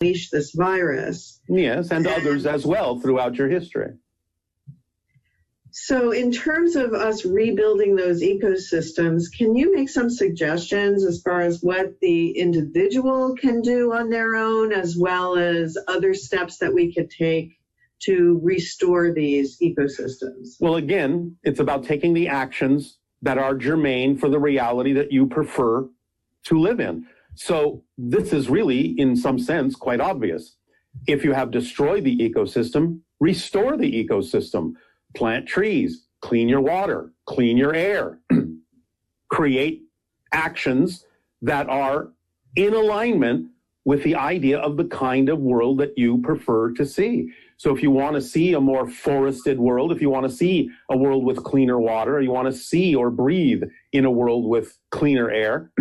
unleash this virus. Yes, and others as well throughout your history. So in terms of us rebuilding those ecosystems, can you make some suggestions as far as what the individual can do on their own, as well as other steps that we could take to restore these ecosystems? Well, again, it's about taking the actions that are germane for the reality that you prefer to live in. So this is really, in some sense, quite obvious. If you have destroyed the ecosystem, restore the ecosystem. Plant trees, clean your water, clean your air, create actions that are in alignment with the idea of the kind of world that you prefer to see. So if you want to see a more forested world, if you want to see a world with cleaner water, or you want to see or breathe in a world with cleaner air,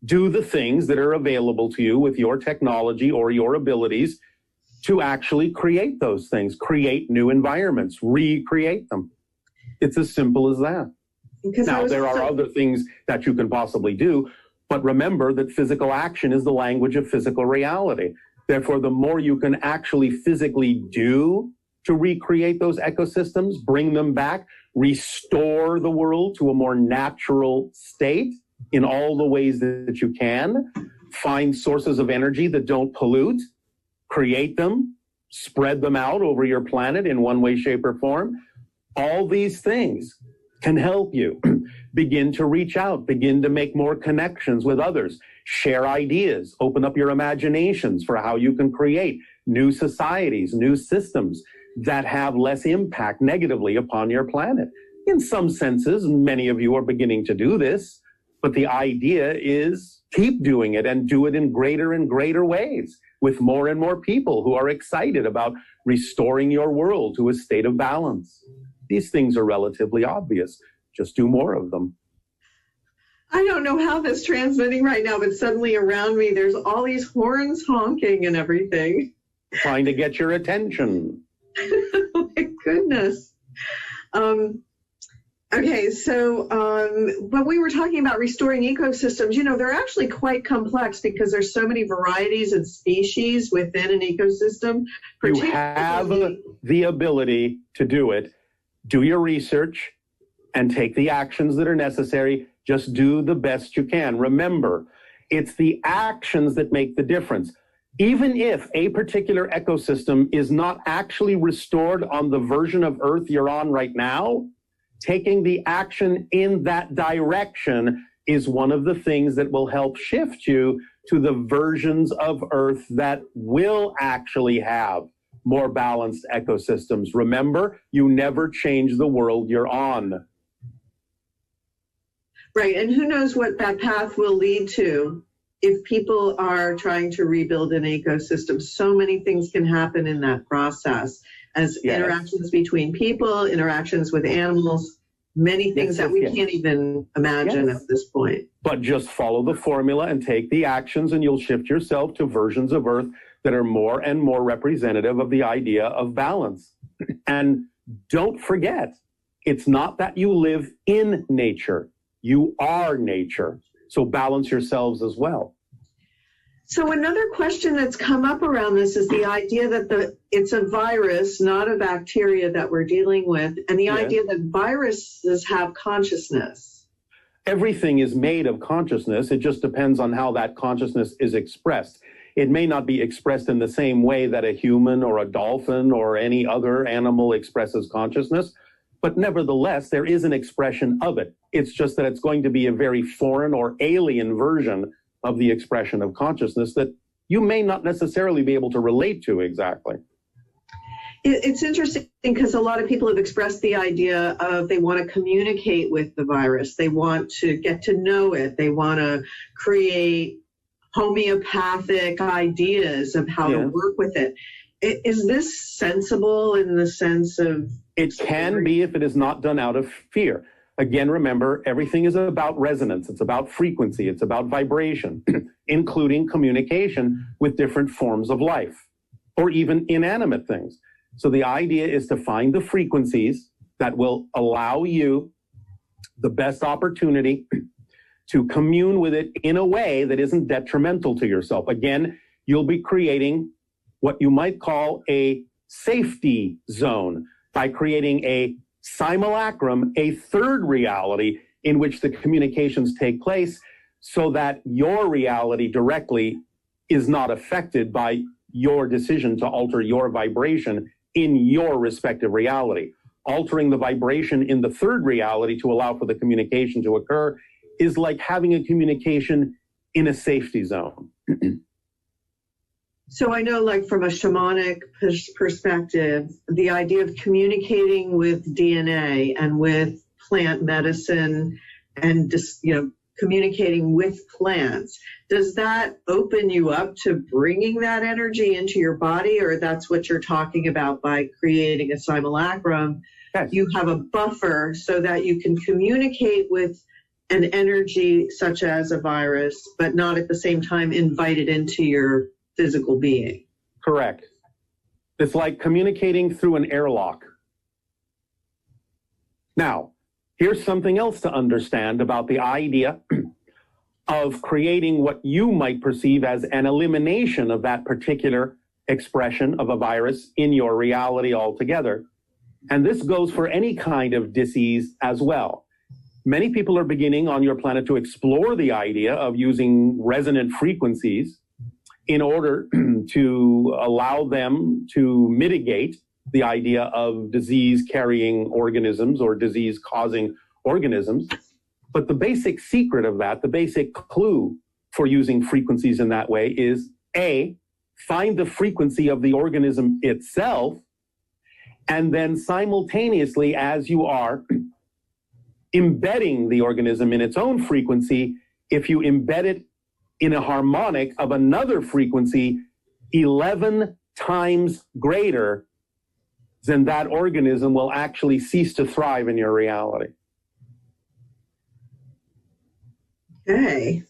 do the things that are available to you with your technology or your abilities to actually create those things, create new environments, recreate them. It's as simple as that. Now, there are other things that you can possibly do, but remember that physical action is the language of physical reality. Therefore, the more you can actually physically do to recreate those ecosystems, bring them back, restore the world to a more natural state in all the ways that you can, find sources of energy that don't pollute, create them, spread them out over your planet in one way, shape, or form. All these things can help you begin to reach out, begin to make more connections with others, share ideas, open up your imaginations for how you can create new societies, new systems that have less impact negatively upon your planet. In some senses, many of you are beginning to do this, but the idea is keep doing it and do it in greater and greater ways, with more and more people who are excited about restoring your world to a state of balance. These things are relatively obvious. Just do more of them. I don't know how that's transmitting right now, but suddenly around me, there's all these horns honking and everything. Trying to get your attention. Oh my goodness. Okay, so when we were talking about restoring ecosystems, you know, they're actually quite complex because there's so many varieties and species within an ecosystem. You have the ability to do it. Do your research and take the actions that are necessary. Just do the best you can. Remember, it's the actions that make the difference. Even if a particular ecosystem is not actually restored on the version of Earth you're on right now, taking the action in that direction is one of the things that will help shift you to the versions of Earth that will actually have more balanced ecosystems. Remember, you never change the world you're on. Right, and who knows what that path will lead to if people are trying to rebuild an ecosystem. So many things can happen in that process, as interactions between people, interactions with animals, many things that we can't even imagine at this point. But just follow the formula and take the actions, and you'll shift yourself to versions of Earth that are more and more representative of the idea of balance. And don't forget, it's not that you live in nature. You are nature. So balance yourselves as well. So another question that's come up around this is the idea that it's a virus, not a bacteria that we're dealing with, and the idea that viruses have consciousness. Everything is made of consciousness. It just depends on how that consciousness is expressed. It may not be expressed in the same way that a human or a dolphin or any other animal expresses consciousness, but nevertheless, there is an expression of it. It's just that it's going to be a very foreign or alien version of the expression of consciousness that you may not necessarily be able to relate to exactly. It's interesting because a lot of people have expressed the idea of they want to communicate with the virus. They want to get to know it. They want to create homeopathic ideas of how to work with it. Is this sensible in the sense of... It can be if it is not done out of fear. Again, remember, everything is about resonance. It's about frequency. It's about vibration, including communication with different forms of life or even inanimate things. So the idea is to find the frequencies that will allow you the best opportunity to commune with it in a way that isn't detrimental to yourself. Again, you'll be creating what you might call a safety zone by creating a simulacrum, a third reality in which the communications take place, so that your reality directly is not affected by your decision to alter your vibration in your respective reality. Altering the vibration in the third reality to allow for the communication to occur is like having a communication in a safety zone. So I know, like, from a shamanic perspective, the idea of communicating with DNA and with plant medicine and just, communicating with plants, does that open you up to bringing that energy into your body? Or that's what you're talking about by creating a simulacrum? Yes. You have a buffer so that you can communicate with an energy such as a virus, but not at the same time invite it into your physical being. Correct. It's like communicating through an airlock. Now, here's something else to understand about the idea of creating what you might perceive as an elimination of that particular expression of a virus in your reality altogether. And this goes for any kind of disease as well. Many people are beginning on your planet to explore the idea of using resonant frequencies in order to allow them to mitigate the idea of disease-carrying organisms or disease-causing organisms. But the basic secret of that, the basic clue for using frequencies in that way is, A, find the frequency of the organism itself, and then simultaneously, as you are embedding the organism in its own frequency, if you embed it in a harmonic of another frequency 11 times greater, then that organism will actually cease to thrive in your reality. Okay.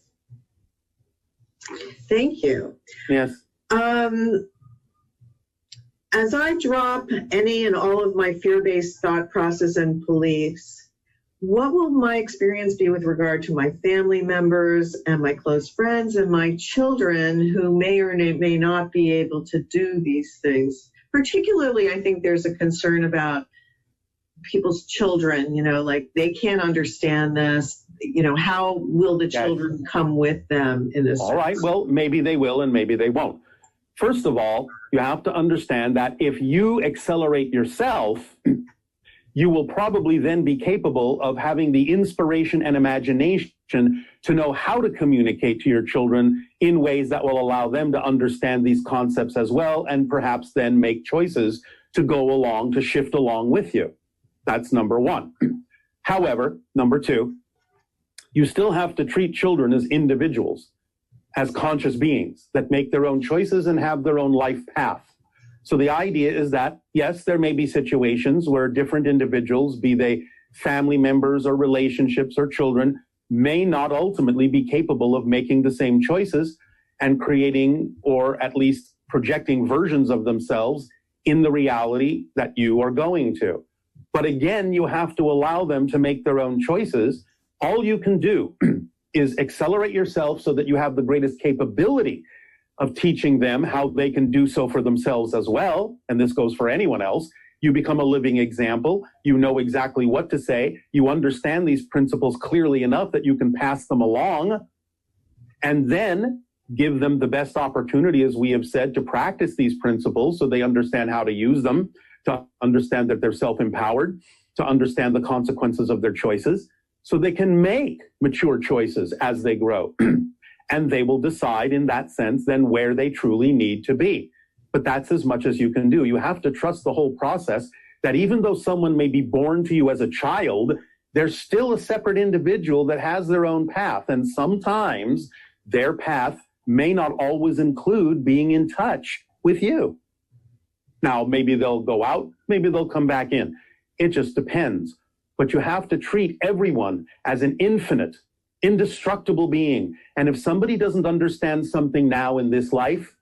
Thank you. Yes. As I drop any and all of my fear-based thought process and beliefs, what will my experience be with regard to my family members and my close friends and my children who may or may not be able to do these things? Particularly, I think there's a concern about people's children, like they can't understand this. How will the children come with them in this? All right, well, maybe they will and maybe they won't. First of all, you have to understand that if you accelerate yourself, you will probably then be capable of having the inspiration and imagination to know how to communicate to your children in ways that will allow them to understand these concepts as well, and perhaps then make choices to go along, to shift along with you. That's number one. However, number two, you still have to treat children as individuals, as conscious beings that make their own choices and have their own life path. So the idea is that, yes, there may be situations where different individuals, be they family members or relationships or children, may not ultimately be capable of making the same choices and creating, or at least projecting, versions of themselves in the reality that you are going to. But again, you have to allow them to make their own choices. All you can do is accelerate yourself so that you have the greatest capability of teaching them how they can do so for themselves as well. And this goes for anyone else. You become a living example. You know exactly what to say. You understand these principles clearly enough that you can pass them along, and then give them the best opportunity, as we have said, to practice these principles so they understand how to use them, to understand that they're self-empowered, to understand the consequences of their choices, so they can make mature choices as they grow. And they will decide in that sense then where they truly need to be. But that's as much as you can do. You have to trust the whole process, that even though someone may be born to you as a child, they're still a separate individual that has their own path. And sometimes their path may not always include being in touch with you. Now, maybe they'll go out, maybe they'll come back in. It just depends. But you have to treat everyone as an infinite, indestructible being. And if somebody doesn't understand something now in this life,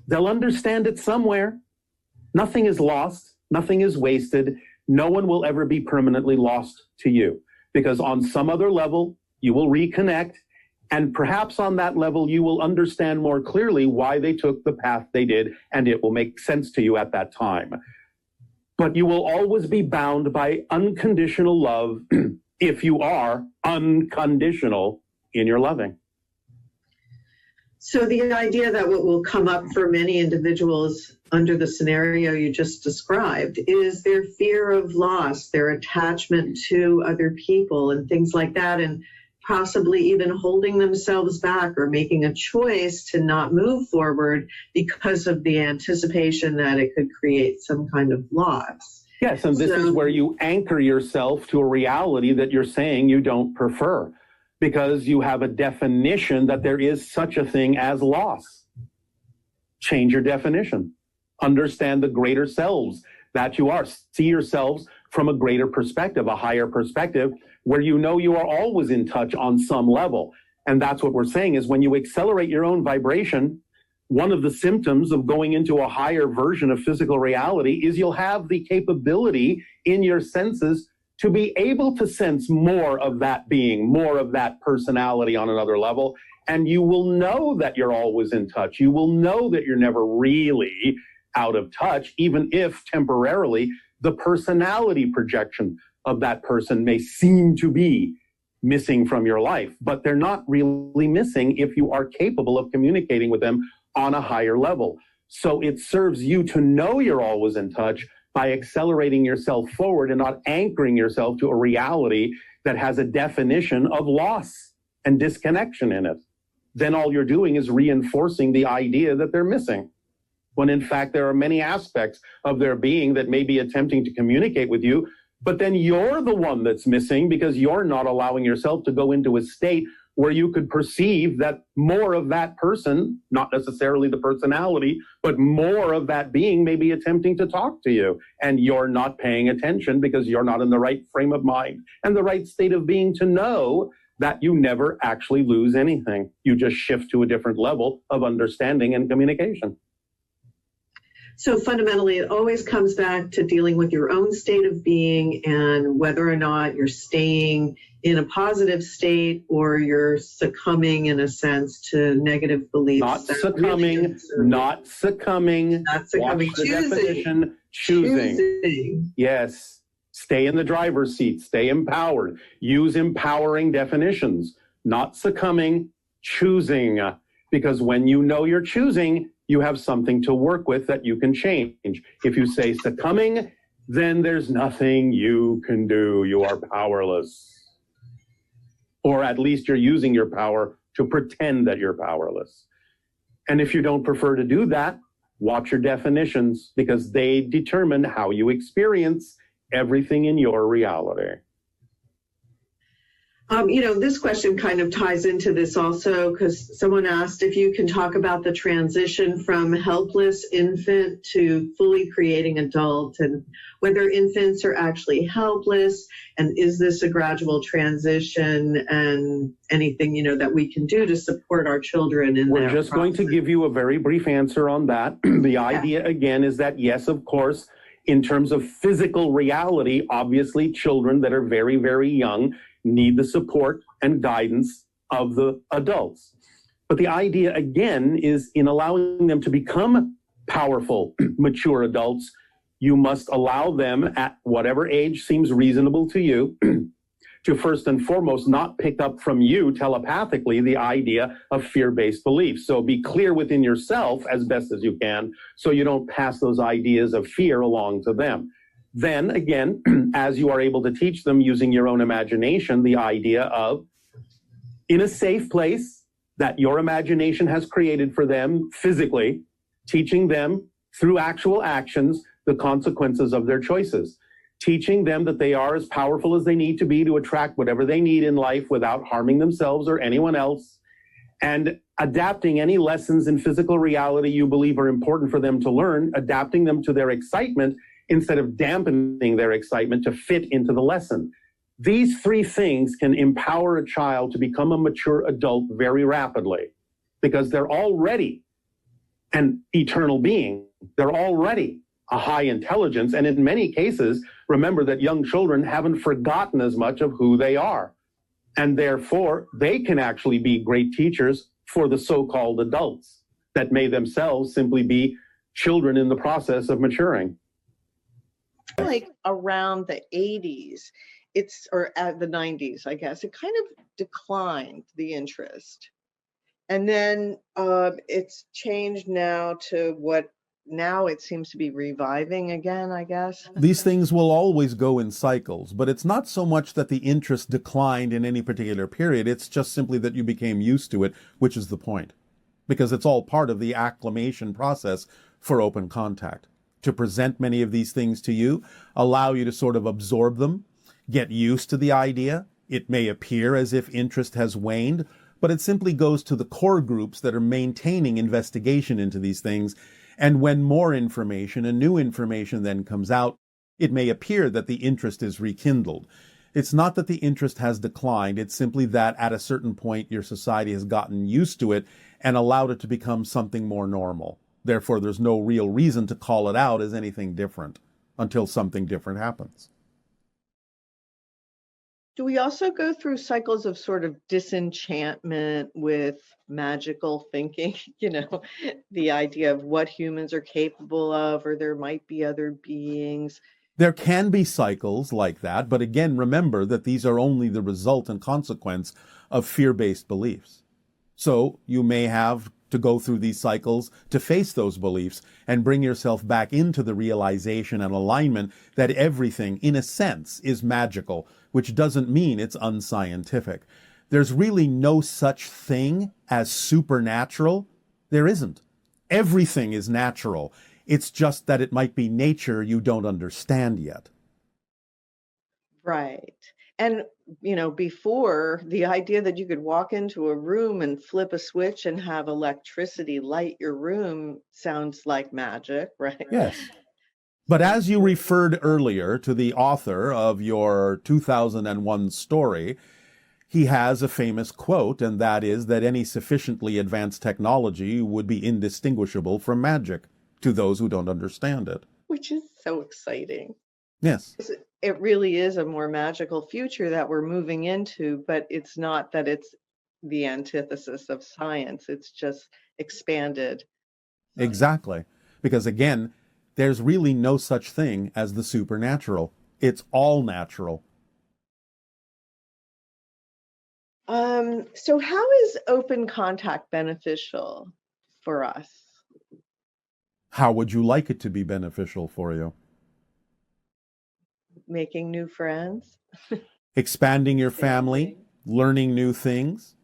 they'll understand it somewhere. Nothing is lost. Nothing is wasted. No one will ever be permanently lost to you, because on some other level, you will reconnect And perhaps on that level, you will understand more clearly why they took the path they did, and it will make sense to you at that time. But you will always be bound by unconditional love if you are unconditional in your loving. So the idea that what will come up for many individuals under the scenario you just described is their fear of loss, their attachment to other people and things like that, and possibly even holding themselves back or making a choice to not move forward because of the anticipation that it could create some kind of loss. Yes, and this is where you anchor yourself to a reality that you're saying you don't prefer, because you have a definition that there is such a thing as loss. Change your definition. Understand the greater selves that you are. See yourselves from a greater perspective, a higher perspective, where you know you are always in touch on some level. And that's what we're saying is when you accelerate your own vibration, one of the symptoms of going into a higher version of physical reality is you'll have the capability in your senses to be able to sense more of that being, more of that personality on another level. And you will know that you're always in touch. You will know that you're never really out of touch, even if temporarily the personality projection of that person may seem to be missing from your life, but they're not really missing if you are capable of communicating with them on a higher level. So it serves you to know you're always in touch by accelerating yourself forward and not anchoring yourself to a reality that has a definition of loss and disconnection in it. Then all you're doing is reinforcing the idea that they're missing, when in fact there are many aspects of their being that may be attempting to communicate with you, but then you're the one that's missing because you're not allowing yourself to go into a state where you could perceive that more of that person, not necessarily the personality, but more of that being may be attempting to talk to you. And you're not paying attention because you're not in the right frame of mind and the right state of being to know that you never actually lose anything. You just shift to a different level of understanding and communication. So fundamentally, it always comes back to dealing with your own state of being and whether or not you're staying in a positive state or you're succumbing, in a sense, to negative beliefs. Not succumbing. Choosing. Yes. Stay in the driver's seat. Stay empowered. Use empowering definitions. Not succumbing, choosing. Because when you know you're choosing, you have something to work with that you can change. If you say succumbing, then there's nothing you can do. You are powerless. Or at least you're using your power to pretend that you're powerless. And if you don't prefer to do that, watch your definitions because they determine how you experience everything in your reality. This question kind of ties into this also because someone asked if you can talk about the transition from helpless infant to fully creating adult and whether infants are actually helpless and is this a gradual transition and anything, that we can do to support our children in We're just going to give you a very brief answer on that. The idea again is that yes, of course, in terms of physical reality, obviously children that are very, very young need the support and guidance of the adults. But the idea, again, is in allowing them to become powerful, mature adults, you must allow them at whatever age seems reasonable to you to first and foremost not pick up from you telepathically the idea of fear-based beliefs. So be clear within yourself as best as you can so you don't pass those ideas of fear along to them. Then again, as you are able to teach them using your own imagination, the idea of in a safe place that your imagination has created for them physically, teaching them through actual actions the consequences of their choices, teaching them that they are as powerful as they need to be to attract whatever they need in life without harming themselves or anyone else, and adapting any lessons in physical reality you believe are important for them to learn, adapting them to their excitement instead of dampening their excitement to fit into the lesson. These three things can empower a child to become a mature adult very rapidly because they're already an eternal being. They're already a high intelligence. And in many cases, remember that young children haven't forgotten as much of who they are. And therefore, they can actually be great teachers for the so-called adults that may themselves simply be children in the process of maturing. Like around the 80s, or at the 90s, I guess, it kind of declined, the interest. And then it's changed now to what now it seems to be reviving again, I guess. These things will always go in cycles, but it's not so much that the interest declined in any particular period. It's just simply that you became used to it, which is the point. Because it's all part of the acclimation process for open contact. To present many of these things to you, allow you to sort of absorb them, get used to the idea. It may appear as if interest has waned, but it simply goes to the core groups that are maintaining investigation into these things. And when more information and new information then comes out, it may appear that the interest is rekindled. It's not that the interest has declined. It's simply that at a certain point, your society has gotten used to it and allowed it to become something more normal. Therefore, there's no real reason to call it out as anything different until something different happens. Do we also go through cycles of sort of disenchantment with magical thinking? The idea of what humans are capable of, or there might be other beings. There can be cycles like that, but again, remember that these are only the result and consequence of fear-based beliefs. So you may have to go through these cycles to face those beliefs and bring yourself back into the realization and alignment that everything, in a sense, is magical, which doesn't mean it's unscientific. There's really no such thing as supernatural. There isn't. Everything is natural. It's just that it might be nature you don't understand yet. Right. And, before, the idea that you could walk into a room and flip a switch and have electricity light your room sounds like magic, right? Yes. But as you referred earlier to the author of your 2001 story, he has a famous quote, and that is that any sufficiently advanced technology would be indistinguishable from magic to those who don't understand it. Which is so exciting. Yes. It really is a more magical future that we're moving into, but it's not that it's the antithesis of science. It's just expanded. Exactly. Because again, there's really no such thing as the supernatural. It's all natural. So how is open contact beneficial for us? How would you like it to be beneficial for you? Making new friends? Expanding your family, learning new things,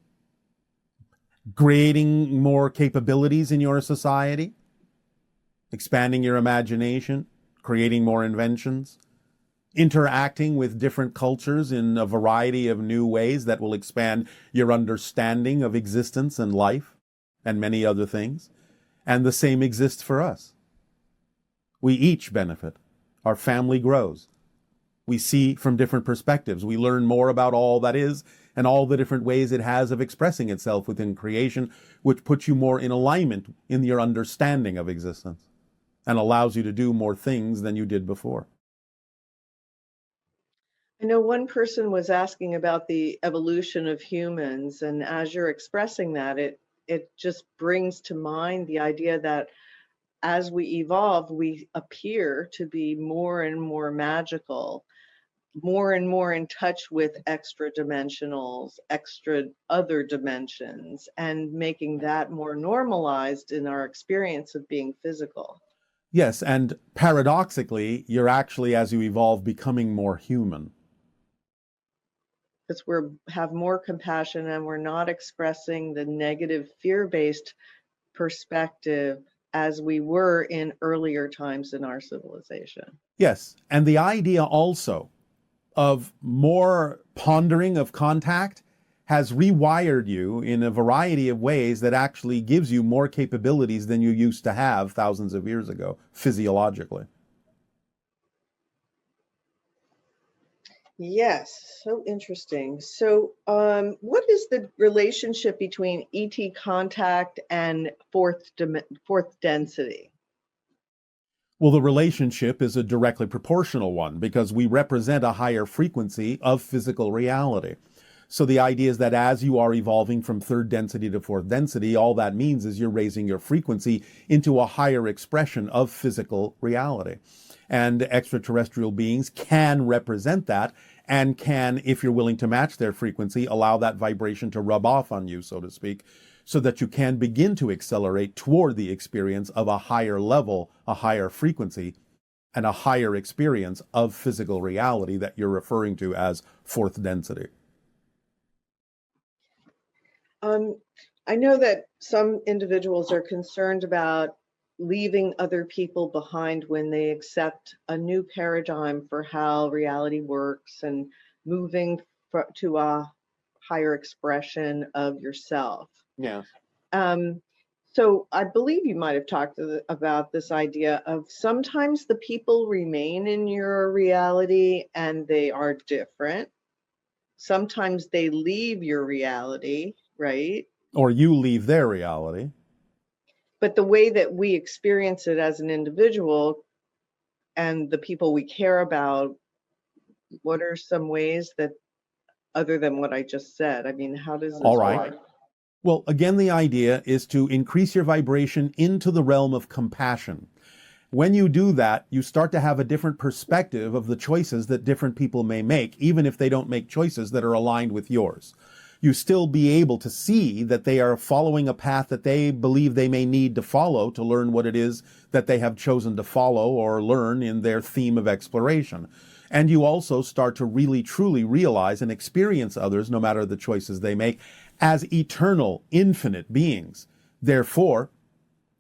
creating more capabilities in your society, expanding your imagination, creating more inventions, interacting with different cultures in a variety of new ways that will expand your understanding of existence and life and many other things. And the same exists for us. We each benefit. Our family grows. We see from different perspectives. We learn more about all that is and all the different ways it has of expressing itself within creation, which puts you more in alignment in your understanding of existence and allows you to do more things than you did before. I know one person was asking about the evolution of humans, and as you're expressing that, it just brings to mind the idea that as we evolve, we appear to be more and more magical, more and more in touch with extra dimensionals, extra other dimensions, and making that more normalized in our experience of being physical. Yes, and paradoxically, you're actually, as you evolve, becoming more human. Because we have more compassion and we're not expressing the negative fear-based perspective as we were in earlier times in our civilization. Yes, and the idea also of more pondering of contact has rewired you in a variety of ways that actually gives you more capabilities than you used to have thousands of years ago, physiologically. Yes, so interesting. So what is the relationship between ET contact and fourth density? Well, the relationship is a directly proportional one because we represent a higher frequency of physical reality. So the idea is that as you are evolving from third density to fourth density, all that means is you're raising your frequency into a higher expression of physical reality. And extraterrestrial beings can represent that and can, if you're willing to match their frequency, allow that vibration to rub off on you, so to speak, so that you can begin to accelerate toward the experience of a higher level, a higher frequency, and a higher experience of physical reality that you're referring to as fourth density. I know that some individuals are concerned about leaving other people behind when they accept a new paradigm for how reality works and moving to a higher expression of yourself. Yeah. So I believe you might have talked about this idea of sometimes the people remain in your reality and they are different. Sometimes they leave your reality, right? Or you leave their reality. But the way that we experience it as an individual and the people we care about, what are some ways that, other than what I just said? I mean, how does this All right. work? Well, again, the idea is to increase your vibration into the realm of compassion. When you do that, you start to have a different perspective of the choices that different people may make, even if they don't make choices that are aligned with yours. You still be able to see that they are following a path that they believe they may need to follow to learn what it is that they have chosen to follow or learn in their theme of exploration. And you also start to really, truly realize and experience others, no matter the choices they make, as eternal, infinite beings. Therefore,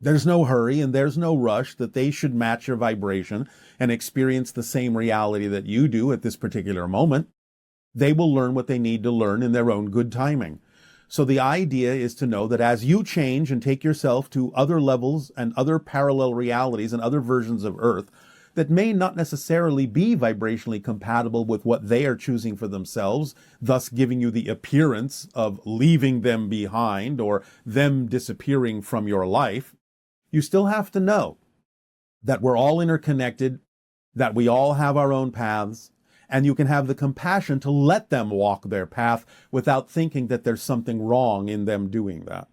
there's no hurry and there's no rush that they should match your vibration and experience the same reality that you do at this particular moment. They will learn what they need to learn in their own good timing. So the idea is to know that as you change and take yourself to other levels and other parallel realities and other versions of Earth that may not necessarily be vibrationally compatible with what they are choosing for themselves, thus giving you the appearance of leaving them behind or them disappearing from your life, you still have to know that we're all interconnected, that we all have our own paths, and you can have the compassion to let them walk their path without thinking that there's something wrong in them doing that.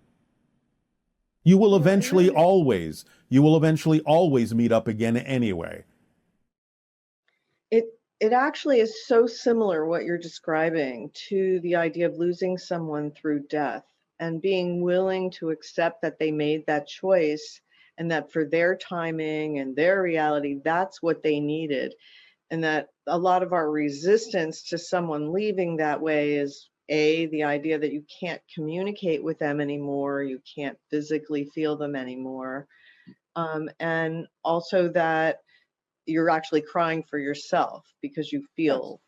You will eventually always meet up again anyway. It actually is so similar what you're describing to the idea of losing someone through death and being willing to accept that they made that choice and that for their timing and their reality, that's what they needed. And that a lot of our resistance to someone leaving that way is the idea that you can't communicate with them anymore, you can't physically feel them anymore, and also that you're actually crying for yourself because you feel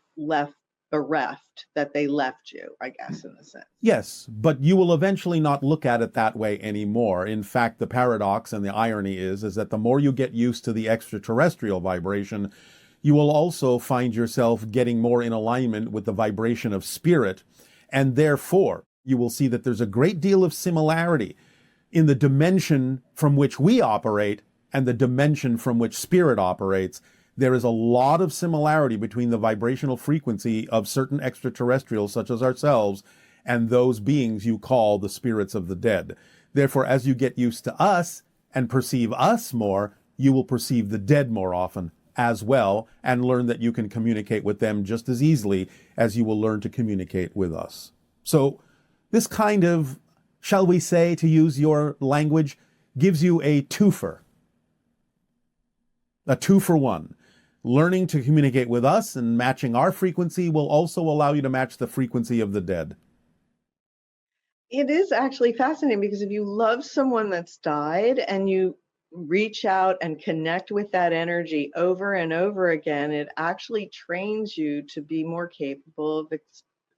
bereft that they left you, I guess, in a sense. Yes, but you will eventually not look at it that way anymore. In fact, the paradox and the irony is that the more you get used to the extraterrestrial vibration, you will also find yourself getting more in alignment with the vibration of spirit, and therefore you will see that there's a great deal of similarity in the dimension from which we operate and the dimension from which spirit operates. There is a lot of similarity between the vibrational frequency of certain extraterrestrials such as ourselves and those beings you call the spirits of the dead. Therefore, as you get used to us and perceive us more, you will perceive the dead more often as well and learn that you can communicate with them just as easily as you will learn to communicate with us. So this kind of, shall we say, to use your language, gives you a twofer. A 2-for-1. Learning to communicate with us and matching our frequency will also allow you to match the frequency of the dead. It is actually fascinating because if you love someone that's died and you reach out and connect with that energy over and over again, it actually trains you to be more capable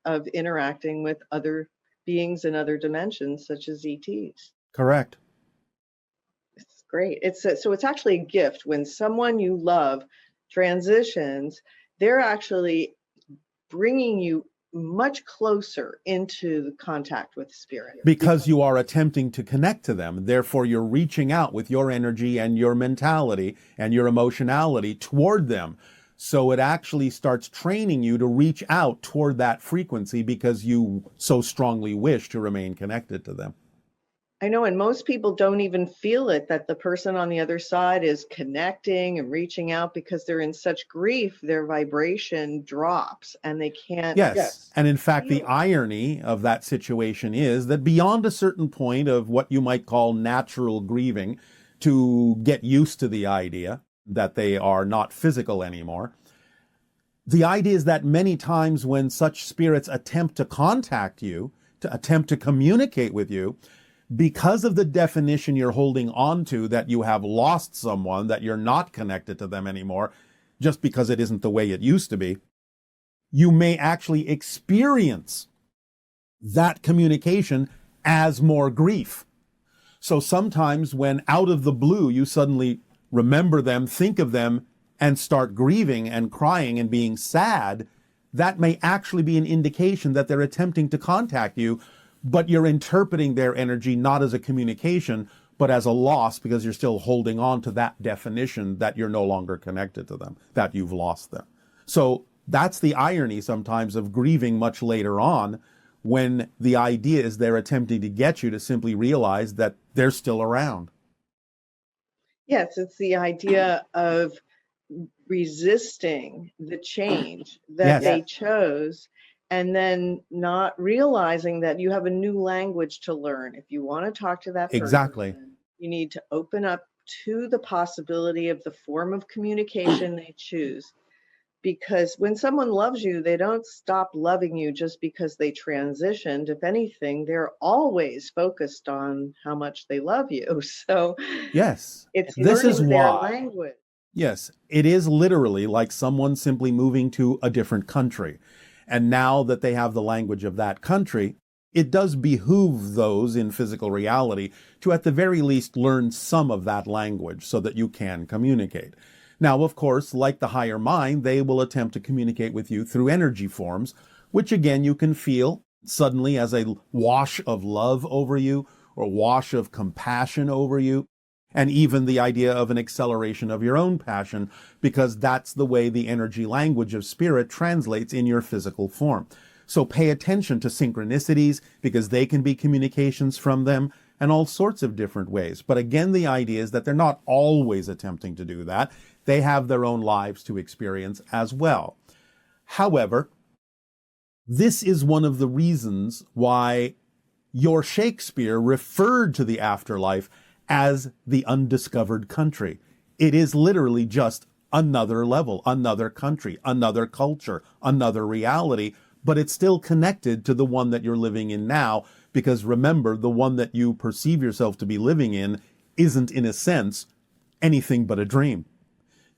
of interacting with other beings in other dimensions, such as ETs. Correct. It's great. So it's actually a gift when someone you love transitions. They're actually bringing you much closer into the contact with spirit. Because you are attempting to connect to them. Therefore, you're reaching out with your energy and your mentality and your emotionality toward them. So it actually starts training you to reach out toward that frequency because you so strongly wish to remain connected to them. I know, and most people don't even feel it, that the person on the other side is connecting and reaching out because they're in such grief, their vibration drops and they can't. Yes. And in fact, the irony of that situation is that beyond a certain point of what you might call natural grieving, to get used to the idea that they are not physical anymore, the idea is that many times when such spirits attempt to contact you, to attempt to communicate with you, because of the definition you're holding on to that you have lost someone, that you're not connected to them anymore, just because it isn't the way it used to be, you may actually experience that communication as more grief. So sometimes when out of the blue you suddenly remember them, think of them, and start grieving and crying and being sad, that may actually be an indication that they're attempting to contact you, but you're interpreting their energy not as a communication, but as a loss because you're still holding on to that definition that you're no longer connected to them, that you've lost them. So that's the irony sometimes of grieving much later on, when the idea is they're attempting to get you to simply realize that they're still around. Yes, it's the idea of resisting the change that they chose, and then not realizing that you have a new language to learn. If you want to talk to that person, Exactly. you need to open up to the possibility of the form of communication they choose. Because when someone loves you, they don't stop loving you just because they transitioned. If anything, they're always focused on how much they love you. So yes, it's this is learning their why. language. Yes, it is literally like someone simply moving to a different country. And now that they have the language of that country, it does behoove those in physical reality to at the very least learn some of that language so that you can communicate. Now, of course, like the higher mind, they will attempt to communicate with you through energy forms, which again you can feel suddenly as a wash of love over you or wash of compassion over you, and even the idea of an acceleration of your own passion, because that's the way the energy language of spirit translates in your physical form. So pay attention to synchronicities, because they can be communications from them and all sorts of different ways. But again, the idea is that they're not always attempting to do that. They have their own lives to experience as well. However, this is one of the reasons why your Shakespeare referred to the afterlife as the undiscovered country. It is literally just another level, another country, another culture, another reality, but it's still connected to the one that you're living in now, because remember, the one that you perceive yourself to be living in isn't, in a sense, anything but a dream.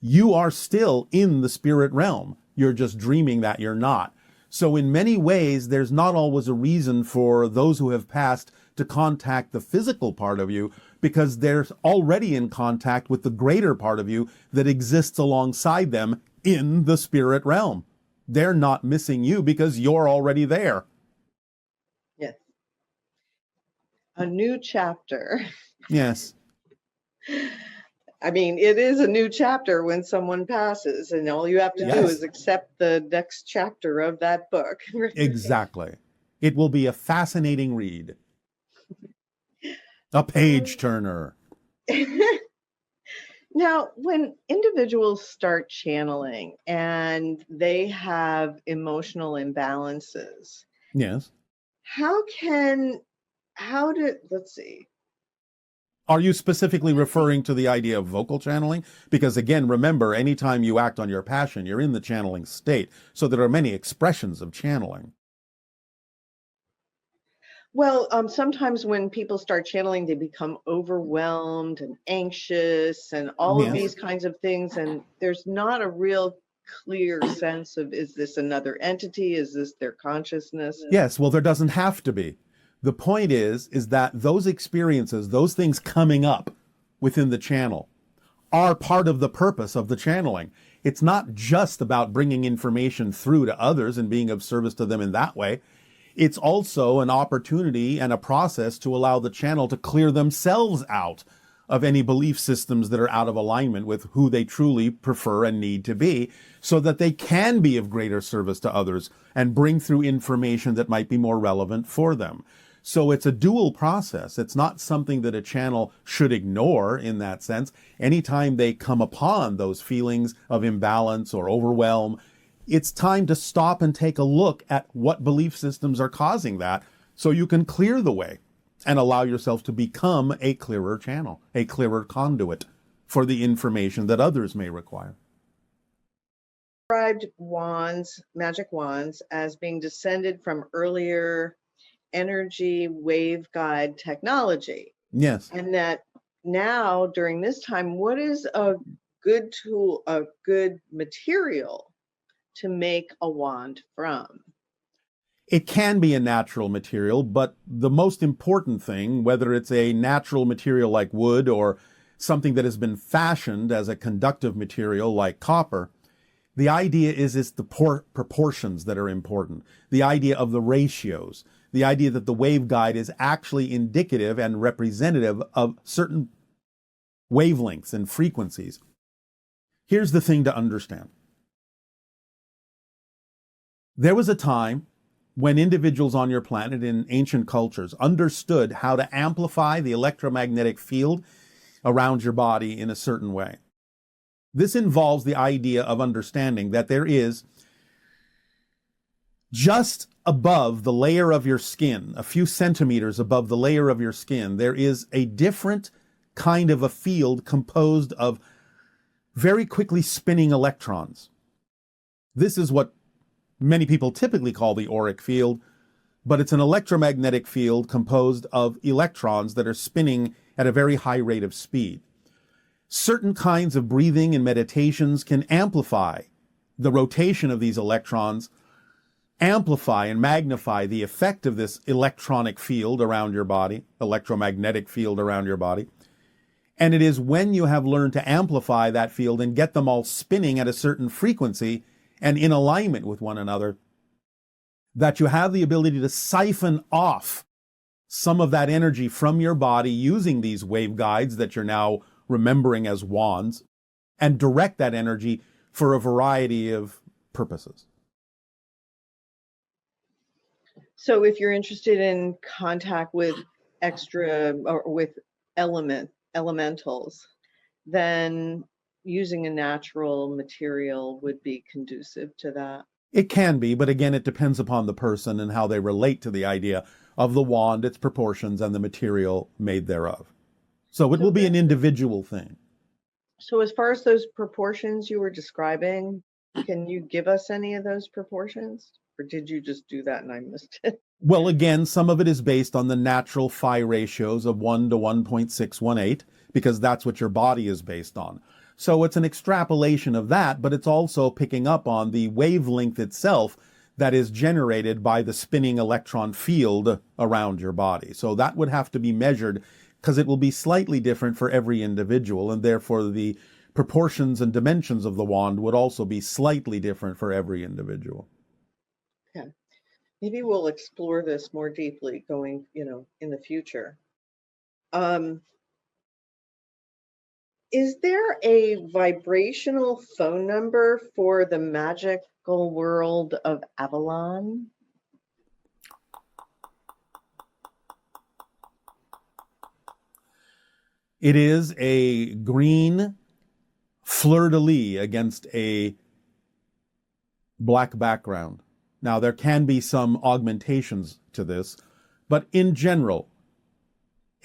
You are still in the spirit realm. You're just dreaming that you're not. So in many ways, there's not always a reason for those who have passed to contact the physical part of you, because they're already in contact with the greater part of you that exists alongside them in the spirit realm. They're not missing you because you're already there. Yes. A new chapter. Yes. I mean, it is a new chapter when someone passes, and all you have to do is accept the next chapter of that book. Exactly. It will be a fascinating read. A page turner. Now, when individuals start channeling and they have emotional imbalances, yes, let's see. Are you specifically referring to the idea of vocal channeling? Because again, remember, anytime you act on your passion, you're in the channeling state. So there are many expressions of channeling. Well, sometimes when people start channeling, they become overwhelmed and anxious and all of these kinds of things. And there's not a real clear sense of, is this another entity? Is this their consciousness? Yes, well, there doesn't have to be. The point is that those experiences, those things coming up within the channel, are part of the purpose of the channeling. It's not just about bringing information through to others and being of service to them in that way. It's also an opportunity and a process to allow the channel to clear themselves out of any belief systems that are out of alignment with who they truly prefer and need to be, so that they can be of greater service to others and bring through information that might be more relevant for them. So it's a dual process. It's not something that a channel should ignore in that sense. Anytime they come upon those feelings of imbalance or overwhelm, it's time to stop and take a look at what belief systems are causing that, so you can clear the way and allow yourself to become a clearer channel, a clearer conduit for the information that others may require. Described wands, magic wands, as being descended from earlier energy waveguide technology. Yes. And that now, during this time, what is a good tool, a good material to make a wand from? It can be a natural material, but the most important thing, whether it's a natural material like wood or something that has been fashioned as a conductive material like copper, the idea is it's the proportions that are important. The idea of the ratios, the idea that the waveguide is actually indicative and representative of certain wavelengths and frequencies. Here's the thing to understand. There was a time when individuals on your planet in ancient cultures understood how to amplify the electromagnetic field around your body in a certain way. This involves the idea of understanding that there is, just above the layer of your skin, a few centimeters above the layer of your skin, there is a different kind of a field composed of very quickly spinning electrons. This is what many people typically call the auric field, but it's an electromagnetic field composed of electrons that are spinning at a very high rate of speed. Certain kinds of breathing and meditations can amplify the rotation of these electrons, amplify and magnify the effect of this electronic field around your body, electromagnetic field around your body. And it is when you have learned to amplify that field and get them all spinning at a certain frequency and in alignment with one another, that you have the ability to siphon off some of that energy from your body using these waveguides that you're now remembering as wands, and direct that energy for a variety of purposes. So if you're interested in contact with extra or with elementals, then using a natural material would be conducive to that. It can be, but again, it depends upon the person and how they relate to the idea of the wand, its proportions, and the material made thereof. So it will be an individual thing. So as far as those proportions you were describing, can you give us any of those proportions? Or did you just do that and I missed it? Well, again, some of it is based on the natural phi ratios of 1 to 1.618, because that's what your body is based on. So it's an extrapolation of that, but it's also picking up on the wavelength itself that is generated by the spinning electron field around your body. So that would have to be measured, because it will be slightly different for every individual, and therefore the proportions and dimensions of the wand would also be slightly different for every individual. Okay. Maybe we'll explore this more deeply going, in the future. Is there a vibrational phone number for the magical world of Avalon? It is a green fleur-de-lis against a black background. Now, there can be some augmentations to this, but in general,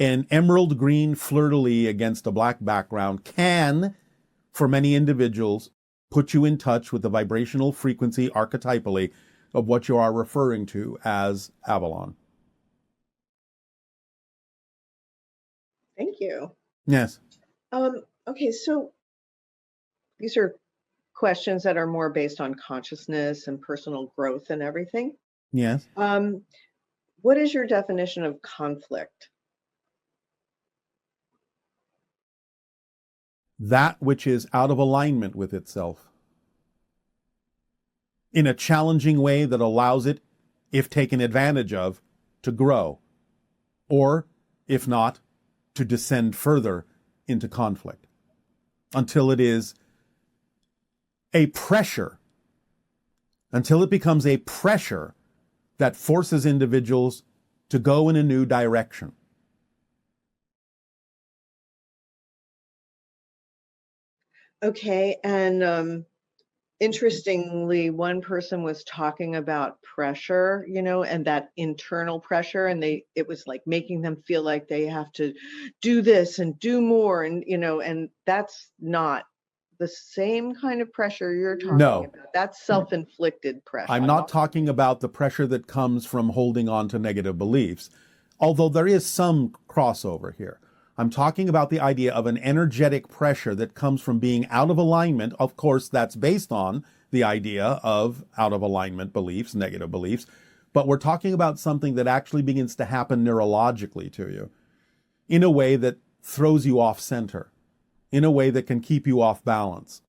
an emerald green fleur-de-lis against a black background can, for many individuals, put you in touch with the vibrational frequency archetypally of what you are referring to as Avalon. Thank you. Yes. Okay, so these are questions that are more based on consciousness and personal growth and everything. Yes. What is your definition of conflict? That which is out of alignment with itself in a challenging way that allows it, if taken advantage of, to grow, or, if not, to descend further into conflict, until it is a pressure, until it becomes a pressure that forces individuals to go in a new direction. Okay, and interestingly, one person was talking about pressure, and that internal pressure, and it was like making them feel like they have to do this and do more, and that's not the same kind of pressure you're talking No. about. That's self-inflicted pressure. I'm not talking about the pressure that comes from holding on to negative beliefs, although there is some crossover here. I'm talking about the idea of an energetic pressure that comes from being out of alignment. Of course, that's based on the idea of out of alignment beliefs, negative beliefs, but we're talking about something that actually begins to happen neurologically to you in a way that throws you off center, in a way that can keep you off balance,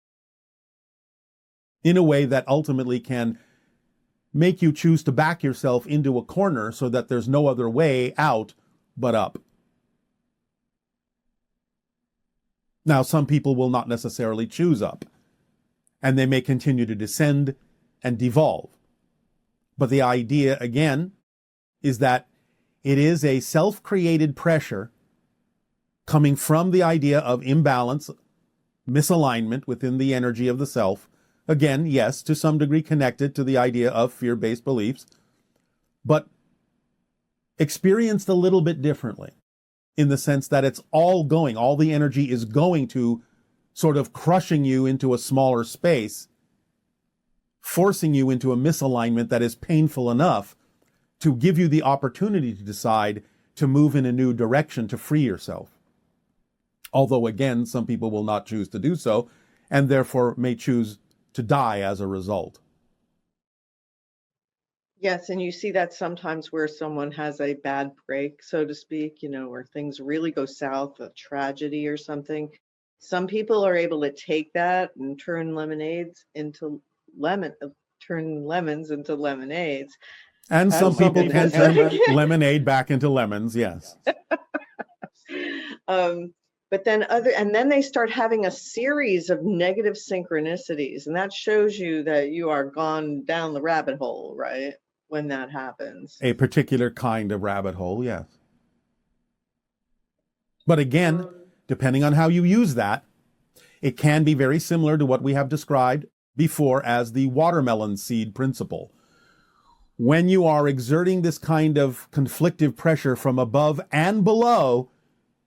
in a way that ultimately can make you choose to back yourself into a corner so that there's no other way out but up. Now, some people will not necessarily choose up, and they may continue to descend and devolve. But the idea, again, is that it is a self-created pressure coming from the idea of imbalance, misalignment within the energy of the self. Again, yes, to some degree connected to the idea of fear-based beliefs, but experienced a little bit differently, in the sense that it's all the energy is going to sort of crushing you into a smaller space, forcing you into a misalignment that is painful enough to give you the opportunity to decide to move in a new direction to free yourself. Although, again, some people will not choose to do so, and therefore may choose to die as a result. Yes, and you see that sometimes where someone has a bad break, so to speak, where things really go south, a tragedy or something. Some people are able to take that and turn lemons into lemonades. And some people can turn lemonade back into lemons, yes. But then they start having a series of negative synchronicities, and that shows you that you are gone down the rabbit hole, right? When that happens. A particular kind of rabbit hole, yes. But again, depending on how you use that, it can be very similar to what we have described before as the watermelon seed principle. When you are exerting this kind of conflictive pressure from above and below,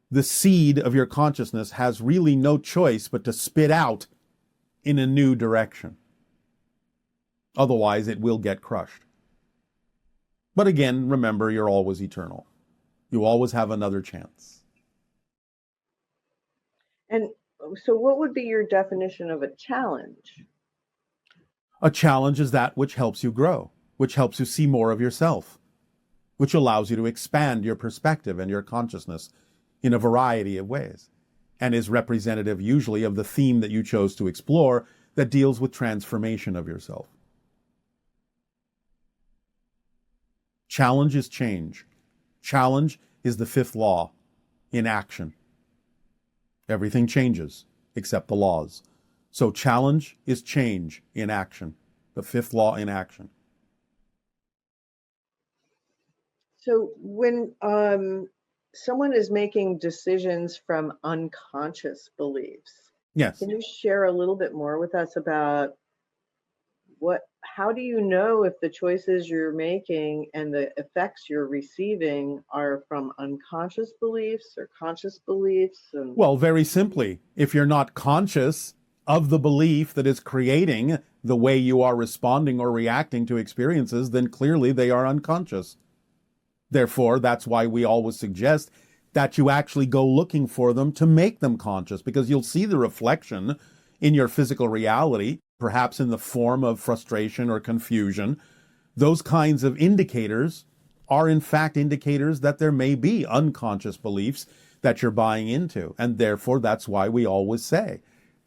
the seed of your consciousness has really no choice but to spit out in a new direction. Otherwise, it will get crushed. But again, remember, you're always eternal. You always have another chance. And so what would be your definition of a challenge? A challenge is that which helps you grow, which helps you see more of yourself, which allows you to expand your perspective and your consciousness in a variety of ways, and is representative usually of the theme that you chose to explore that deals with transformation of yourself. Challenge is change. Challenge is the fifth law in action. Everything changes except the laws. So challenge is change in action, the fifth law in action. So when someone is making decisions from unconscious beliefs, Yes. can you share a little bit more with us about how do you know if the choices you're making and the effects you're receiving are from unconscious beliefs or conscious beliefs? Well, very simply, if you're not conscious of the belief that is creating the way you are responding or reacting to experiences, then clearly they are unconscious. Therefore, that's why we always suggest that you actually go looking for them to make them conscious, because you'll see the reflection in your physical reality, perhaps in the form of frustration or confusion. Those kinds of indicators are in fact indicators that there may be unconscious beliefs that you're buying into. And therefore, that's why we always say,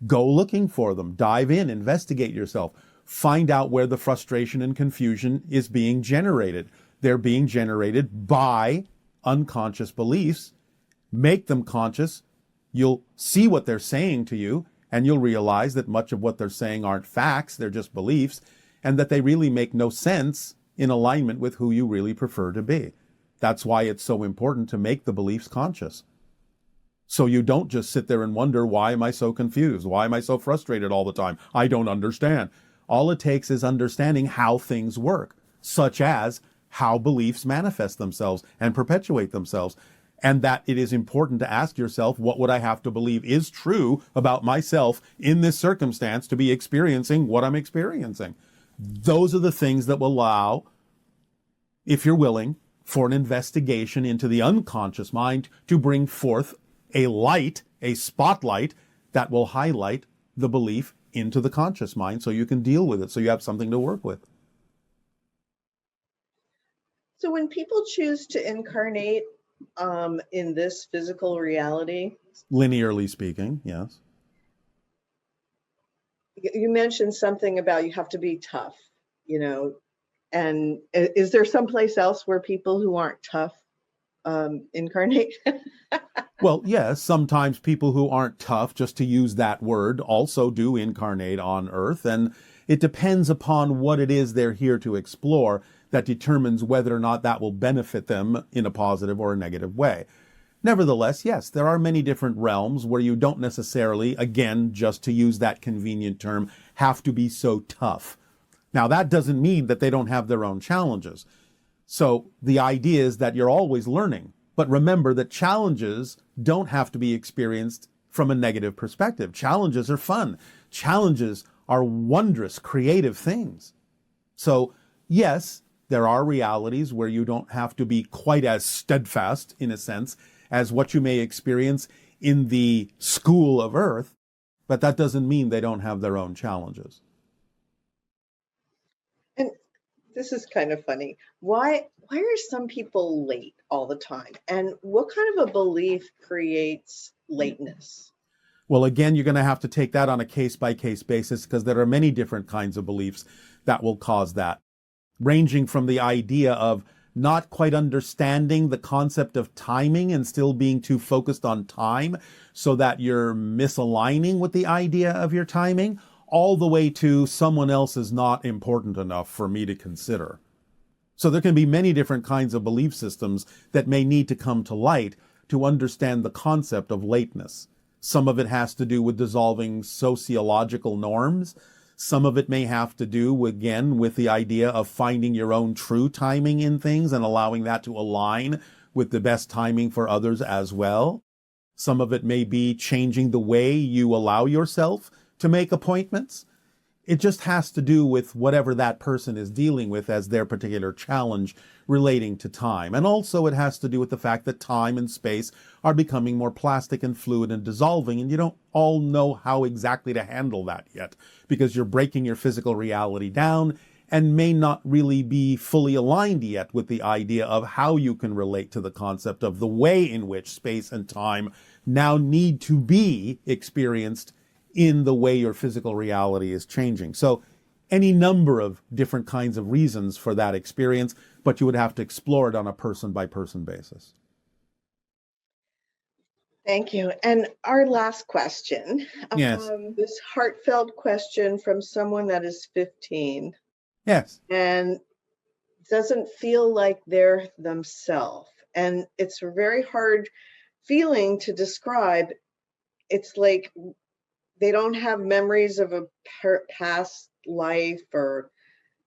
go looking for them, dive in, investigate yourself, find out where the frustration and confusion is being generated. They're being generated by unconscious beliefs. Make them conscious, you'll see what they're saying to you, and you'll realize that much of what they're saying aren't facts, they're just beliefs, and that they really make no sense in alignment with who you really prefer to be. That's why it's so important to make the beliefs conscious. So you don't just sit there and wonder, why am I so confused? Why am I so frustrated all the time? I don't understand. All it takes is understanding how things work, such as how beliefs manifest themselves and perpetuate themselves. And that it is important to ask yourself, what would I have to believe is true about myself in this circumstance to be experiencing what I'm experiencing? Those are the things that will allow, if you're willing, for an investigation into the unconscious mind to bring forth a light, a spotlight that will highlight the belief into the conscious mind so you can deal with it, so you have something to work with. So when people choose to incarnate in this physical reality, Linearly speaking, yes. you mentioned something about you have to be tough, and is there someplace else where people who aren't tough incarnate? Well, yes, sometimes people who aren't tough, just to use that word, also do incarnate on Earth, and it depends upon what it is they're here to explore that determines whether or not that will benefit them in a positive or a negative way. Nevertheless, yes, there are many different realms where you don't necessarily, again, just to use that convenient term, have to be so tough. Now, that doesn't mean that they don't have their own challenges. So the idea is that you're always learning. But remember that challenges don't have to be experienced from a negative perspective. Challenges are fun. Challenges are wondrous, creative things. So, yes, there are realities where you don't have to be quite as steadfast, in a sense, as what you may experience in the school of Earth, but that doesn't mean they don't have their own challenges. And this is kind of funny. Why are some people late all the time? And what kind of a belief creates lateness? Well, again, you're going to have to take that on a case-by-case basis because there are many different kinds of beliefs that will cause that, ranging from the idea of not quite understanding the concept of timing and still being too focused on time so that you're misaligning with the idea of your timing, all the way to someone else is not important enough for me to consider. So there can be many different kinds of belief systems that may need to come to light to understand the concept of lateness. Some of it has to do with dissolving sociological norms. Some of it may have to do, again, with the idea of finding your own true timing in things and allowing that to align with the best timing for others as well. Some of it may be changing the way you allow yourself to make appointments. It just has to do with whatever that person is dealing with as their particular challenge relating to time. And also it has to do with the fact that time and space are becoming more plastic and fluid and dissolving, and you don't all know how exactly to handle that yet because you're breaking your physical reality down and may not really be fully aligned yet with the idea of how you can relate to the concept of the way in which space and time now need to be experienced in the way your physical reality is changing. So any number of different kinds of reasons for that experience, but you would have to explore it on a person-by-person basis. Thank you. And our last question. Yes. This heartfelt question from someone that is 15 Yes. and doesn't feel like they're themselves. And it's a very hard feeling to describe. It's like they don't have memories of a past life, or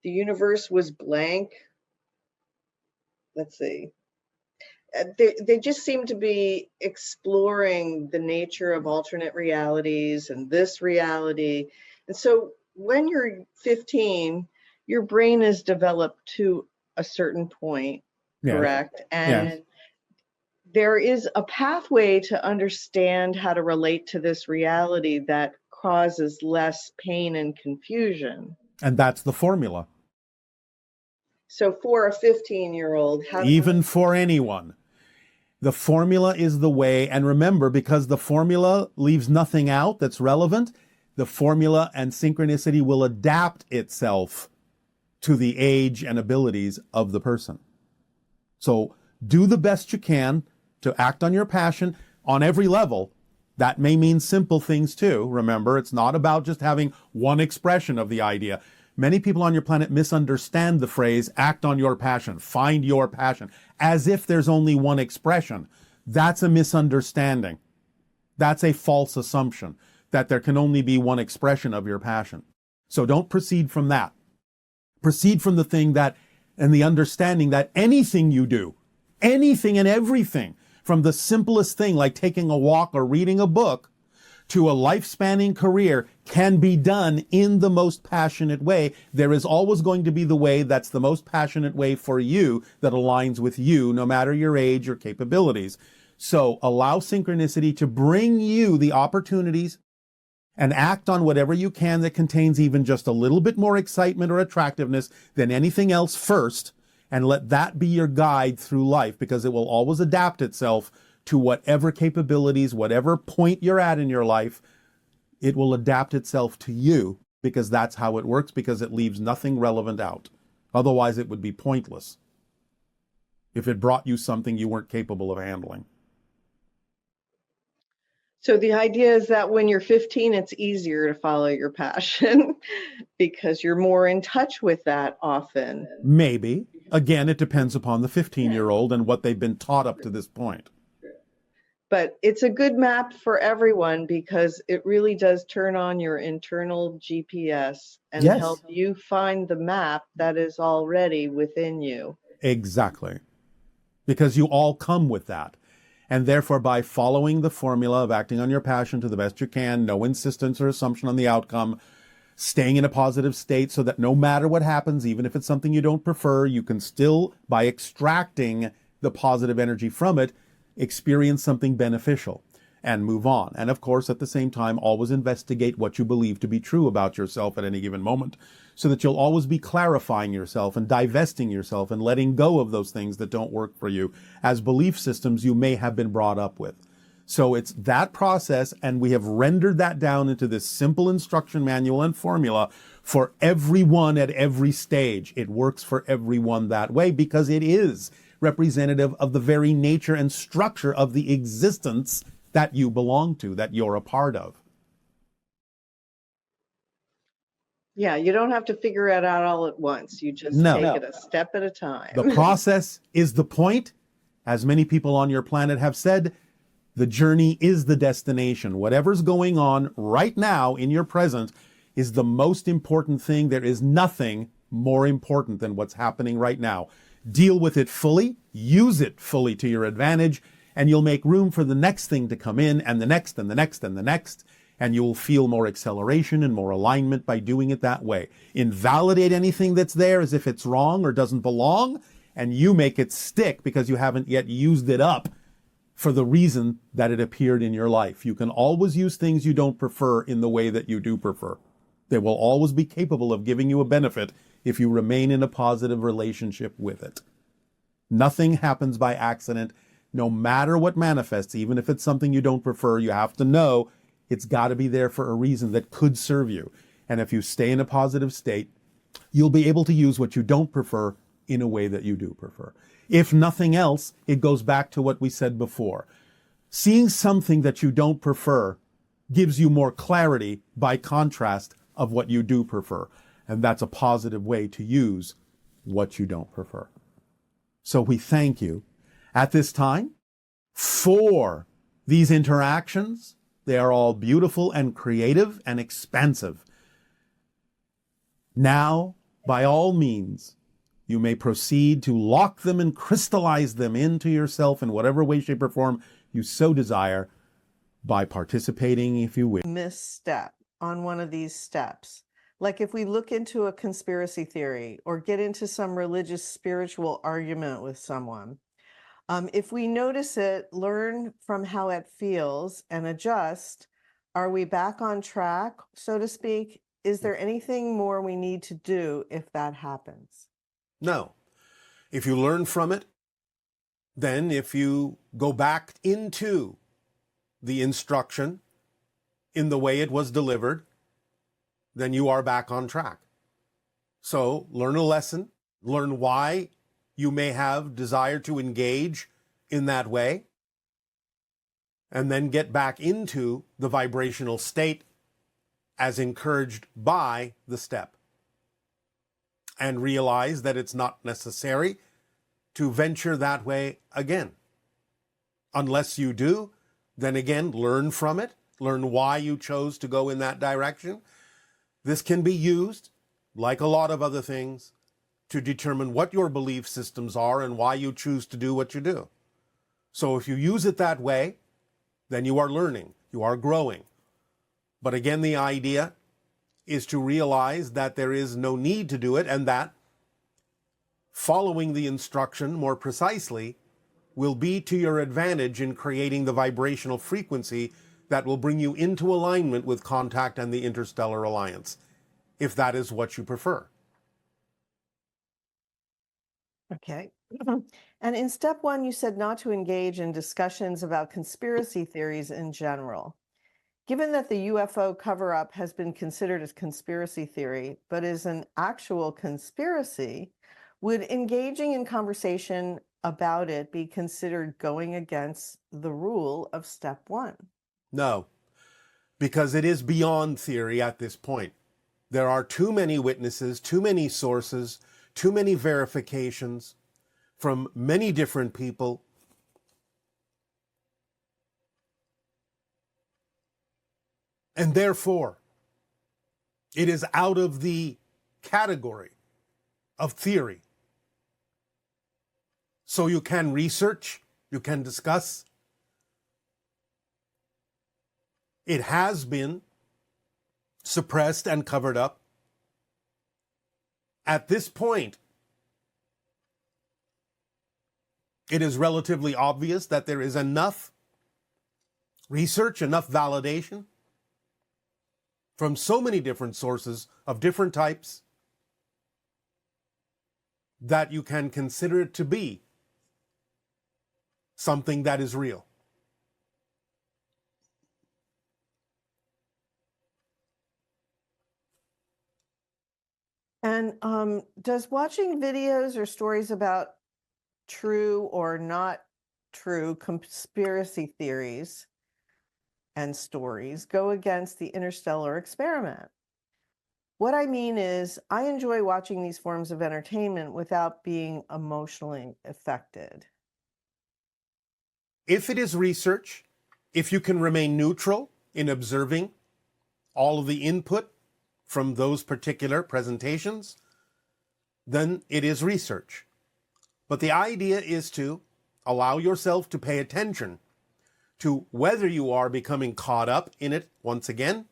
the universe was blank. Let's see. They just seem to be exploring the nature of alternate realities and this reality. And so when you're 15, your brain is developed to a certain point, correct? And there is a pathway to understand how to relate to this reality that causes less pain and confusion. And that's the formula. So for a 15-year-old, even for anyone, the formula is the way. And remember, because the formula leaves nothing out that's relevant, the formula and synchronicity will adapt itself to the age and abilities of the person. So do the best you can to act on your passion on every level, That may mean simple things too. Remember, it's not about just having one expression of the idea. Many people on your planet misunderstand the phrase, act on your passion, find your passion, as if there's only one expression. That's a misunderstanding. That's a false assumption that there can only be one expression of your passion. So don't proceed from that. Proceed from the thing that, and the understanding that anything you do, anything and everything, from the simplest thing like taking a walk or reading a book to a life-spanning career, can be done in the most passionate way. There is always going to be the way that's the most passionate way for you, that aligns with you, no matter your age or capabilities. So allow synchronicity to bring you the opportunities and act on whatever you can that contains even just a little bit more excitement or attractiveness than anything else first, and let that be your guide through life, because it will always adapt itself to whatever capabilities, whatever point you're at in your life. It will adapt itself to you, because that's how it works, because it leaves nothing relevant out. Otherwise, it would be pointless if it brought you something you weren't capable of handling. So the idea is that when you're 15, it's easier to follow your passion because you're more in touch with that often. Maybe. Again, it depends upon the 15-year-old and what they've been taught up to this point. But it's a good map for everyone because it really does turn on your internal GPS and Yes. help you find the map that is already within you. Exactly. Because you all come with that. And therefore, by following the formula of acting on your passion to the best you can, no insistence or assumption on the outcome, staying in a positive state so that no matter what happens, even if it's something you don't prefer, you can still, by extracting the positive energy from it, experience something beneficial and move on. And of course, at the same time, always investigate what you believe to be true about yourself at any given moment, so that you'll always be clarifying yourself and divesting yourself and letting go of those things that don't work for you as belief systems you may have been brought up with. So it's that process, and we have rendered that down into this simple instruction manual and formula for everyone at every stage. It works for everyone that way because it is representative of the very nature and structure of the existence that you belong to, that you're a part of. Yeah, you don't have to figure it out all at once. You just No. take it a step at a time. The process is the point. As many people on your planet have said, the journey is the destination. Whatever's going on right now in your present is the most important thing. There is nothing more important than what's happening right now. Deal with it fully, use it fully to your advantage, and you'll make room for the next thing to come in, and the next, and the next, and the next, and you'll feel more acceleration and more alignment by doing it that way. Invalidate anything that's there as if it's wrong or doesn't belong, and you make it stick because you haven't yet used it up for the reason that it appeared in your life. You can always use things you don't prefer in the way that you do prefer. They will always be capable of giving you a benefit if you remain in a positive relationship with it. Nothing happens by accident, no matter what manifests. Even if it's something you don't prefer, you have to know it's got to be there for a reason that could serve you. And if you stay in a positive state, you'll be able to use what you don't prefer in a way that you do prefer. If nothing else, it goes back to what we said before. Seeing something that you don't prefer gives you more clarity by contrast of what you do prefer. And that's a positive way to use what you don't prefer. So we thank you at this time for these interactions. They are all beautiful and creative and expansive. Now, by all means, you may proceed to lock them and crystallize them into yourself in whatever way, shape, or form you so desire by participating, if you wish. Misstep on one of these steps. Like if we look into a conspiracy theory or get into some religious, spiritual argument with someone, if we notice it, learn from how it feels and adjust, are we back on track, so to speak? Is there anything more we need to do if that happens? No. If you learn from it, then if you go back into the instruction in the way it was delivered, then you are back on track. So learn a lesson, learn why you may have desire to engage in that way, and then get back into the vibrational state as encouraged by the step, and realize that it's not necessary to venture that way again. Unless you do, then again, learn from it, learn why you chose to go in that direction. This can be used, like a lot of other things, to determine what your belief systems are and why you choose to do what you do. So if you use it that way, then you are learning, you are growing. But again, the idea is to realize that there is no need to do it, and that following the instruction more precisely will be to your advantage in creating the vibrational frequency that will bring you into alignment with contact and the interstellar alliance, if that is what you prefer. Okay. And in step one, you said not to engage in discussions about conspiracy theories in general. Given that the UFO cover-up has been considered as conspiracy theory, but is an actual conspiracy, would engaging in conversation about it be considered going against the rule of step one? No, because it is beyond theory at this point. There are too many witnesses, too many sources, too many verifications from many different people. And therefore, it is out of the category of theory. So you can research, you can discuss. It has been suppressed and covered up. At this point, it is relatively obvious that there is enough research, enough validation from so many different sources of different types that you can consider it to be something that is real. And does watching videos or stories about true or not true conspiracy theories and stories go against the interstellar experiment? What I mean is, I enjoy watching these forms of entertainment without being emotionally affected. If it is research, if you can remain neutral in observing all of the input from those particular presentations, then it is research. But the idea is to allow yourself to pay attention to whether you are becoming caught up in it once again,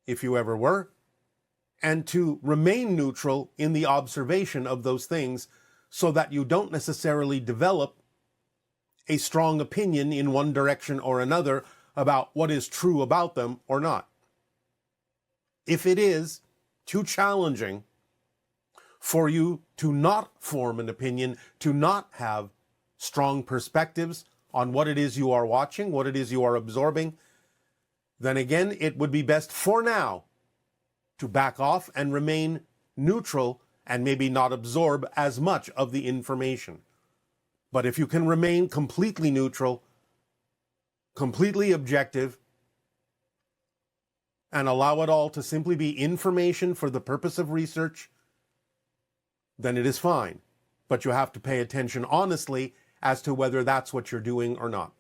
if you ever were, and to remain neutral in the observation of those things so that you don't necessarily develop a strong opinion in one direction or another about what is true about them or not. If it is too challenging for you to not form an opinion, to not have strong perspectives on what it is you are watching, what it is you are absorbing, then again, it would be best for now to back off and remain neutral and maybe not absorb as much of the information. But if you can remain completely neutral, completely objective, and allow it all to simply be information for the purpose of research, then it is fine. But you have to pay attention honestly as to whether that's what you're doing or not.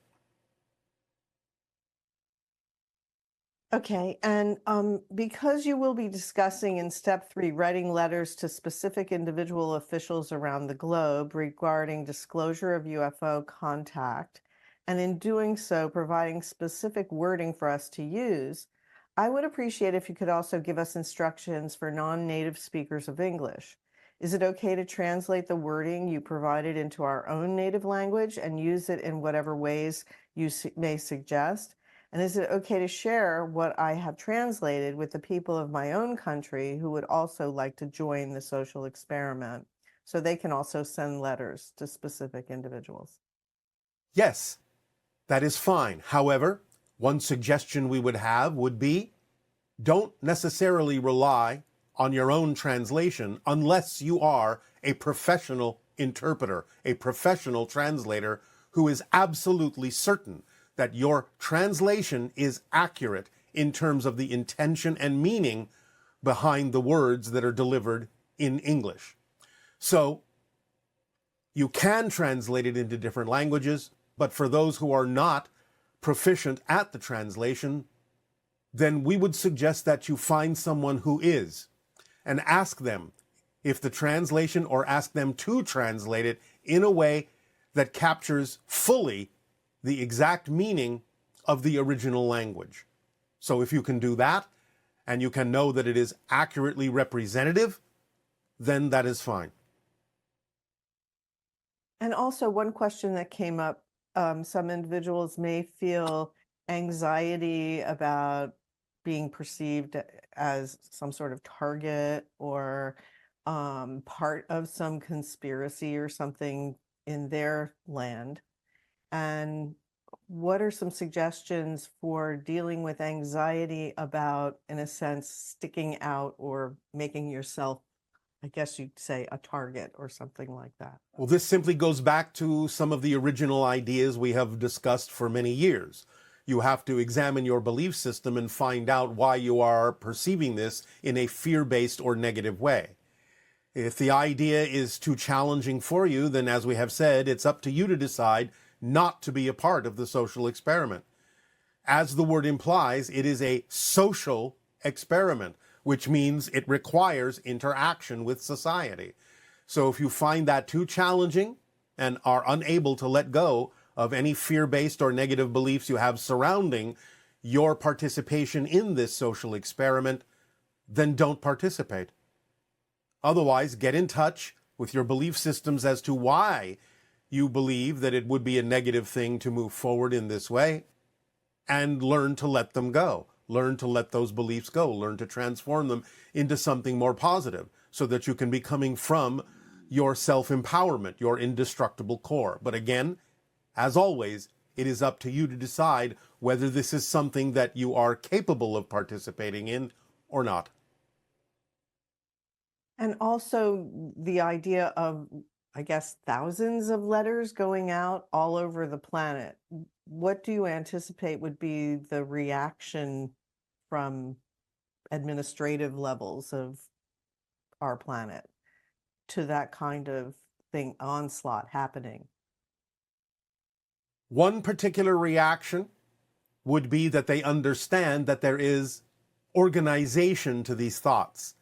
Okay, and because you will be discussing in step 3 writing letters to specific individual officials around the globe regarding disclosure of UFO contact, and in doing so providing specific wording for us to use, I would appreciate if you could also give us instructions for non-native speakers of English. Is it okay to translate the wording you provided into our own native language and use it in whatever ways you may suggest? And is it okay to share what I have translated with the people of my own country who would also like to join the social experiment, so they can also send letters to specific individuals? Yes, that is fine. However, one suggestion we would have would be, don't necessarily rely on your own translation unless you are a professional interpreter, a professional translator who is absolutely certain that your translation is accurate in terms of the intention and meaning behind the words that are delivered in English. So you can translate it into different languages, but for those who are not proficient at the translation, then we would suggest that you find someone who is and ask them if the translation, or ask them to translate it in a way that captures fully the exact meaning of the original language. So if you can do that, and you can know that it is accurately representative, then that is fine. And also, one question that came up, some individuals may feel anxiety about being perceived as some sort of target, or part of some conspiracy or something in their land. And what are some suggestions for dealing with anxiety about, in a sense, sticking out or making yourself, I guess you'd say, a target or something like that? Well, this simply goes back to some of the original ideas we have discussed for many years. You have to examine your belief system and find out why you are perceiving this in a fear-based or negative way. If the idea is too challenging for you, then as we have said, it's up to you to decide not to be a part of the social experiment. As the word implies, it is a social experiment, which means it requires interaction with society. So if you find that too challenging and are unable to let go of any fear-based or negative beliefs you have surrounding your participation in this social experiment, then don't participate. Otherwise, get in touch with your belief systems as to why you believe that it would be a negative thing to move forward in this way, and learn to let them go. Learn to let those beliefs go. Learn to transform them into something more positive so that you can be coming from your self-empowerment, your indestructible core. But again, as always, it is up to you to decide whether this is something that you are capable of participating in or not. And also the idea of, I guess, thousands of letters going out all over the planet. What do you anticipate would be the reaction from administrative levels of our planet to that kind of thing, onslaught happening? One particular reaction would be that they understand that there is organization to these thoughts.